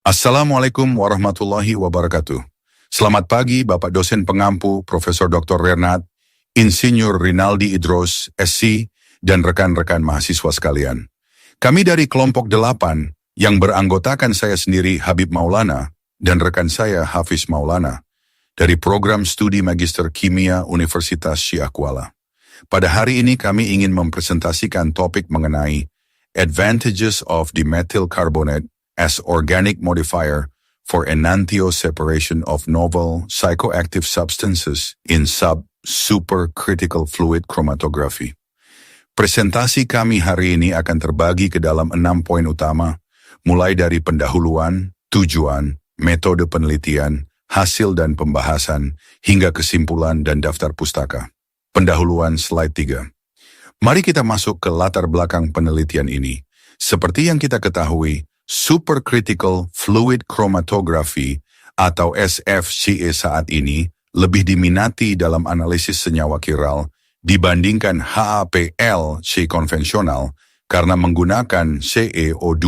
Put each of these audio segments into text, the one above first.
Assalamualaikum warahmatullahi wabarakatuh. Selamat pagi Bapak dosen pengampu Profesor Dr. Renat, Insinyur Rinaldi Idros, SC, dan rekan-rekan mahasiswa sekalian. Kami dari kelompok 8 yang beranggotakan saya sendiri Habib Maulana dan rekan saya Hafiz Maulana dari program studi Magister Kimia Universitas Syiah Kuala. Pada hari ini kami ingin mempresentasikan topik mengenai Advantages of Dimethyl Carbonate as organic modifier for enantiomer separation of novel psychoactive substances in supercritical fluid chromatography. Presentasi kami hari ini akan terbagi ke dalam 6 poin utama, mulai dari pendahuluan, tujuan, metode penelitian, hasil dan pembahasan, hingga kesimpulan dan daftar pustaka. Pendahuluan slide 3. Mari kita masuk ke latar belakang penelitian ini. Seperti yang kita ketahui, supercritical fluid chromatography atau SFCE saat ini lebih diminati dalam analisis senyawa kiral dibandingkan HAPLC konvensional karena menggunakan CeO2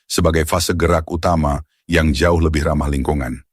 sebagai fase gerak utama yang jauh lebih ramah lingkungan.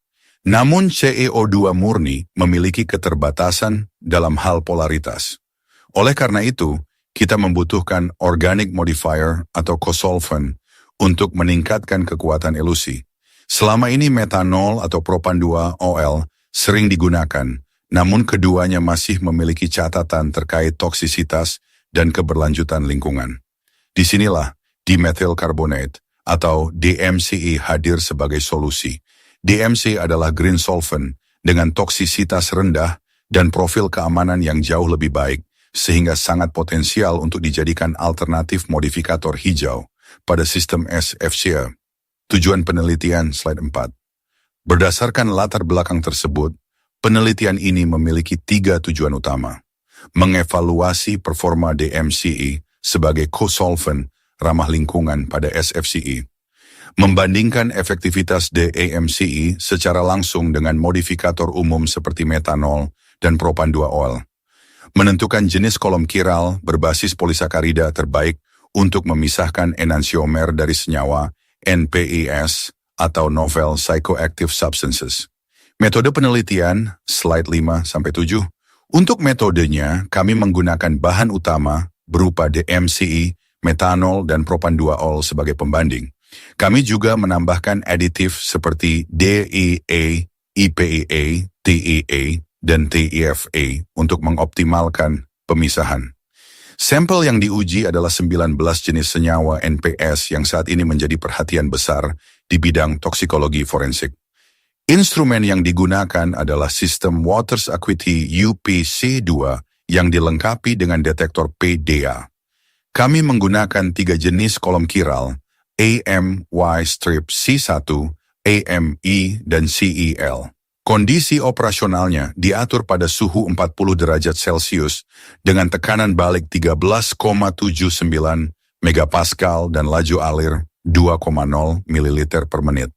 Namun CeO2 murni memiliki keterbatasan dalam hal polaritas. Oleh karena itu, kita membutuhkan organic modifier atau cosolvent untuk meningkatkan kekuatan elusi. Selama ini metanol atau propan 2-OL sering digunakan, namun keduanya masih memiliki catatan terkait toksisitas dan keberlanjutan lingkungan. Disinilah dimethyl carbonate atau DMCE hadir sebagai solusi. DMC adalah green solvent dengan toksisitas rendah dan profil keamanan yang jauh lebih baik, sehingga sangat potensial untuk dijadikan alternatif modifikator hijau pada sistem SFCE. Tujuan penelitian slide 4. Berdasarkan latar belakang tersebut, penelitian ini memiliki 3 tujuan utama. Mengevaluasi performa DMCE sebagai co-solvent ramah lingkungan pada SFCE. Membandingkan efektivitas DMCE secara langsung dengan modifikator umum seperti metanol dan propan 2-OL. Menentukan jenis kolom kiral berbasis polisakarida terbaik untuk memisahkan enantiomer dari senyawa NPIS atau Novel Psychoactive Substances. Metode penelitian, slide 5-7. Untuk metodenya, kami menggunakan bahan utama berupa DMCE, metanol, dan propan 2-OL sebagai pembanding. Kami juga menambahkan aditif seperti DEA, IPEA, TEA, dan TEFA untuk mengoptimalkan pemisahan. Sampel yang diuji adalah 19 jenis senyawa NPS yang saat ini menjadi perhatian besar di bidang toksikologi forensik. Instrumen yang digunakan adalah sistem Waters Acuity UPC2 yang dilengkapi dengan detektor PDA. Kami menggunakan 3 jenis kolom kiral, AMY-C1, AME, dan CEL. Kondisi operasionalnya diatur pada suhu 40 derajat Celcius dengan tekanan balik 13,79 megapascal dan laju alir 2,0 ml per menit.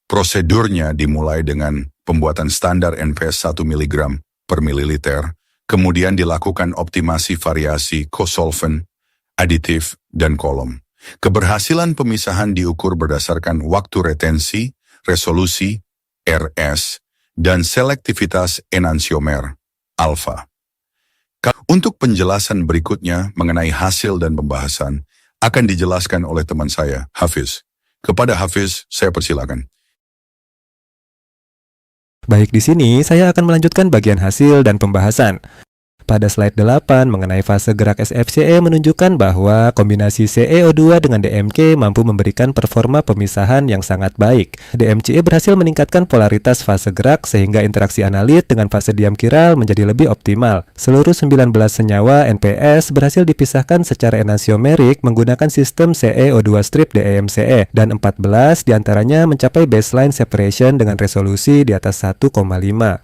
Prosedurnya dimulai dengan pembuatan standar NPS 1 mg per mililiter, kemudian dilakukan optimasi variasi cosolvent, aditif, dan kolom. Keberhasilan pemisahan diukur berdasarkan waktu retensi, resolusi, RS, dan selektivitas enantiomer, alfa. Untuk penjelasan berikutnya mengenai hasil dan pembahasan, akan dijelaskan oleh teman saya, Hafiz. Kepada Hafiz, saya persilakan. Baik, di sini saya akan melanjutkan bagian hasil dan pembahasan. Pada slide 8 mengenai fase gerak SFCE menunjukkan bahwa kombinasi CeO2 dengan DMC mampu memberikan performa pemisahan yang sangat baik. DMCE berhasil meningkatkan polaritas fase gerak sehingga interaksi analit dengan fase diam kiral menjadi lebih optimal. Seluruh 19 senyawa NPS berhasil dipisahkan secara enantiomerik menggunakan sistem CeO2 strip DMCE dan 14 diantaranya mencapai baseline separation dengan resolusi di atas 1,5.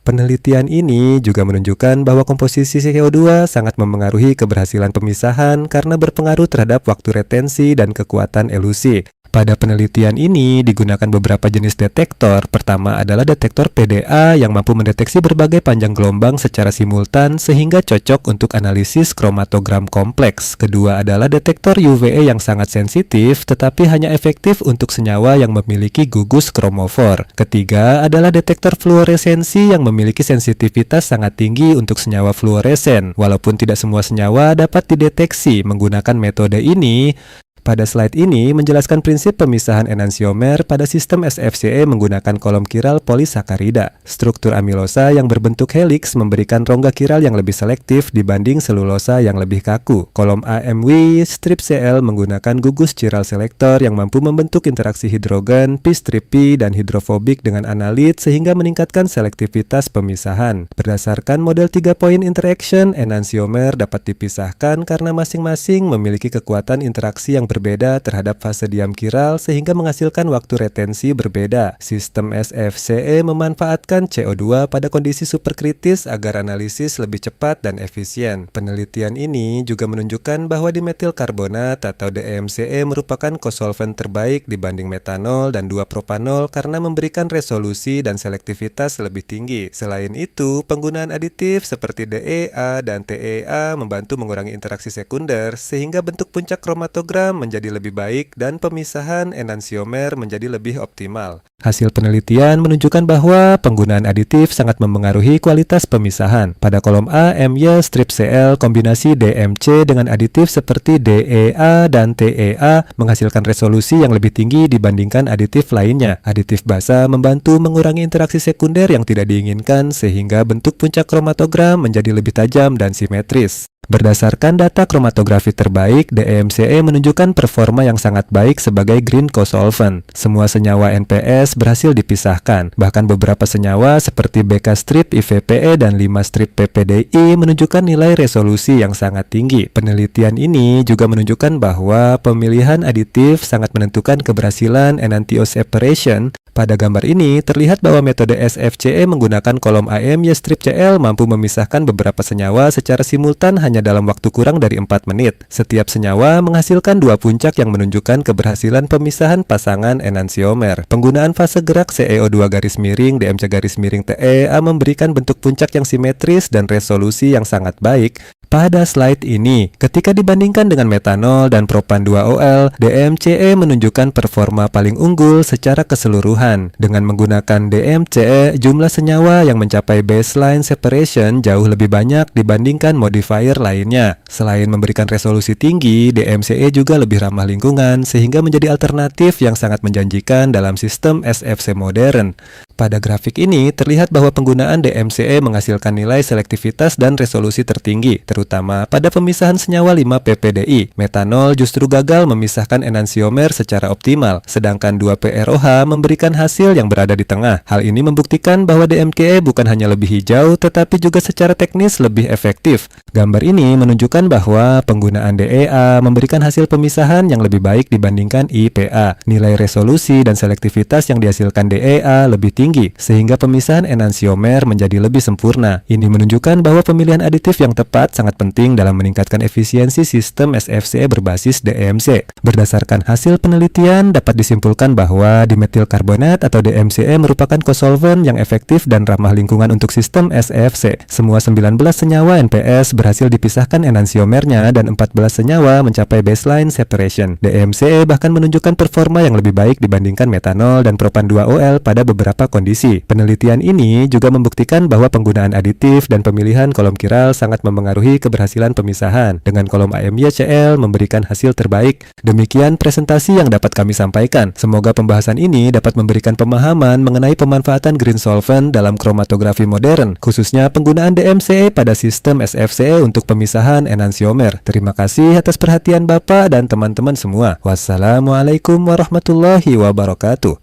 Penelitian ini juga menunjukkan bahwa komposisi CeO2 sangat memengaruhi keberhasilan pemisahan karena berpengaruh terhadap waktu retensi dan kekuatan elusi. Pada penelitian ini digunakan beberapa jenis detektor. Pertama adalah detektor PDA yang mampu mendeteksi berbagai panjang gelombang secara simultan sehingga cocok untuk analisis kromatogram kompleks. Kedua adalah detektor UVA yang sangat sensitif tetapi hanya efektif untuk senyawa yang memiliki gugus kromofor. Ketiga adalah detektor fluoresensi yang memiliki sensitivitas sangat tinggi untuk senyawa fluoresen. Walaupun tidak semua senyawa dapat dideteksi menggunakan metode ini, pada slide ini menjelaskan prinsip pemisahan enantiomer pada sistem SFCE menggunakan kolom kiral polisakarida. Struktur amilosa yang berbentuk heliks memberikan rongga kiral yang lebih selektif dibanding selulosa yang lebih kaku. Kolom AMW strip CL menggunakan gugus chiral selektor yang mampu membentuk interaksi hidrogen, p-strip dan hidrofobik dengan analit sehingga meningkatkan selektivitas pemisahan. Berdasarkan model 3-point interaction, enantiomer dapat dipisahkan karena masing-masing memiliki kekuatan interaksi yang berbeda terhadap fase diam kiral sehingga menghasilkan waktu retensi berbeda. Sistem SFCE memanfaatkan CO2 pada kondisi superkritis agar analisis lebih cepat dan efisien. Penelitian ini juga menunjukkan bahwa dimetil karbonat atau DMCE merupakan kosolvent terbaik dibanding metanol dan 2-propanol karena memberikan resolusi dan selektivitas lebih tinggi. Selain itu, penggunaan aditif seperti DEA dan TEA membantu mengurangi interaksi sekunder sehingga bentuk puncak kromatogram menjadi lebih baik dan pemisahan enantiomer menjadi lebih optimal. Hasil penelitian menunjukkan bahwa penggunaan aditif sangat memengaruhi kualitas pemisahan. Pada kolom A, MY strip CL kombinasi DMC dengan aditif seperti DEA dan TEA menghasilkan resolusi yang lebih tinggi dibandingkan aditif lainnya. Aditif basa membantu mengurangi interaksi sekunder yang tidak diinginkan sehingga bentuk puncak kromatogram menjadi lebih tajam dan simetris. Berdasarkan data kromatografi terbaik, DMCE menunjukkan performa yang sangat baik sebagai green cosolvent. Semua senyawa NPS berhasil dipisahkan. Bahkan beberapa senyawa seperti BK strip IVPE dan 5 strip PPDI menunjukkan nilai resolusi yang sangat tinggi. Penelitian ini juga menunjukkan bahwa pemilihan aditif sangat menentukan keberhasilan enantio separation. Pada gambar ini, terlihat bahwa metode SFCE menggunakan kolom AMY strip CL mampu memisahkan beberapa senyawa secara simultan hanya dalam waktu kurang dari 4 menit. Setiap senyawa menghasilkan 2 puncak yang menunjukkan keberhasilan pemisahan pasangan enantiomer. Penggunaan fase gerak CEO2 garis miring DMC garis miring TEA memberikan bentuk puncak yang simetris dan resolusi yang sangat baik. Pada slide ini, ketika dibandingkan dengan metanol dan propan 2OL, DMCE menunjukkan performa paling unggul secara keseluruhan. Dengan menggunakan DMCE, jumlah senyawa yang mencapai baseline separation jauh lebih banyak dibandingkan modifier lainnya. Selain memberikan resolusi tinggi, DMCE juga lebih ramah lingkungan sehingga menjadi alternatif yang sangat menjanjikan dalam sistem SFC modern. Pada grafik ini, terlihat bahwa penggunaan DMCE menghasilkan nilai selektivitas dan resolusi tertinggi, terutama pada pemisahan senyawa 5 PPDI. Metanol justru gagal memisahkan enantiomer secara optimal, sedangkan 2-PROH memberikan hasil yang berada di tengah. Hal ini membuktikan bahwa DMCE bukan hanya lebih hijau, tetapi juga secara teknis lebih efektif. Gambar ini menunjukkan bahwa penggunaan DEA memberikan hasil pemisahan yang lebih baik dibandingkan IPA. Nilai resolusi dan selektivitas yang dihasilkan DEA lebih tinggi, sehingga pemisahan enantiomer menjadi lebih sempurna. Ini menunjukkan bahwa pemilihan aditif yang tepat sangat penting dalam meningkatkan efisiensi sistem SFCE berbasis DMC. Berdasarkan hasil penelitian, dapat disimpulkan bahwa dimetil karbonat atau DMCE merupakan kosolvent yang efektif dan ramah lingkungan untuk sistem SFC. Semua 19 senyawa NPS berhasil dipisahkan enantiomernya dan 14 senyawa mencapai baseline separation. DMCE bahkan menunjukkan performa yang lebih baik dibandingkan metanol dan propan 2OL pada beberapa kondisi. Penelitian ini juga membuktikan bahwa penggunaan aditif dan pemilihan kolom kiral sangat memengaruhi keberhasilan pemisahan. Dengan kolom AMYCL memberikan hasil terbaik. Demikian presentasi yang dapat kami sampaikan. Semoga pembahasan ini dapat memberikan pemahaman mengenai pemanfaatan green solvent dalam kromatografi modern, khususnya penggunaan DMCE pada sistem SFCE untuk pemisahan enantiomer. Terima kasih atas perhatian Bapak dan teman-teman semua. Wassalamualaikum warahmatullahi wabarakatuh.